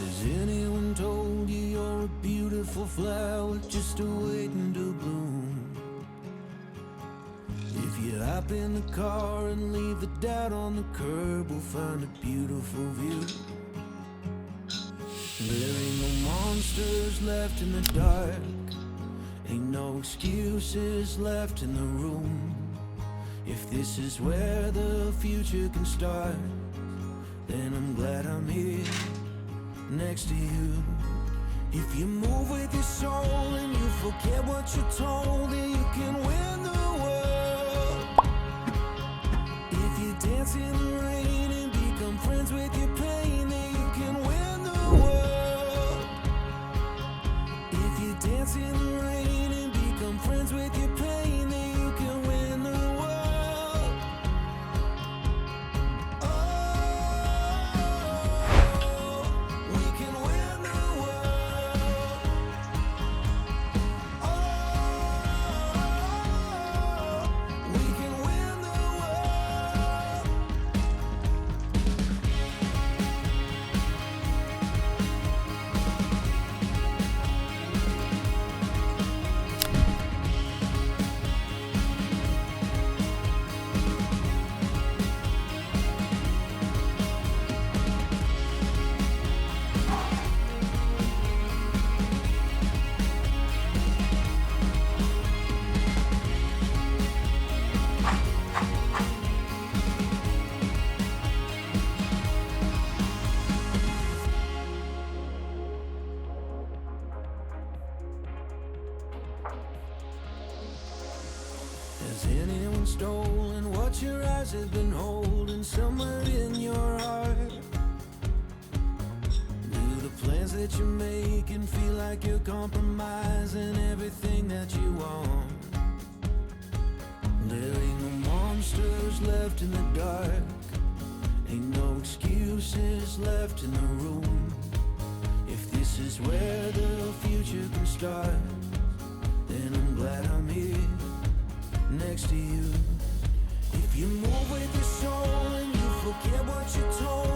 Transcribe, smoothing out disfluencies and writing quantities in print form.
Has anyone told you you're a beautiful flower just waiting to bloom? If you hop in the car and leave the doubt on the curb, we'll find a beautiful view. There ain't no monsters left in the dark, ain't no excuses left in the room. If this is where the future can start, then I'm glad I'm here next to you. If you move with your soul and you forget what you're told, then you can win the world. If you dance in the rain and become friends with your pain, then you can win the world. If you dance in the rain and become friends with your pain, then you can win the world. Oh, we can win the world. Oh, we can win the world. Has anyone stolen what your eyes have been holding somewhere in your heart? Do the plans that you're making feel like you're compromising everything that you want? There ain't no monsters left in the dark, ain't no excuses left in the room. If this is where the future can start, then I'm glad I'm here next to you. If you move with your soul and you forget what you're told,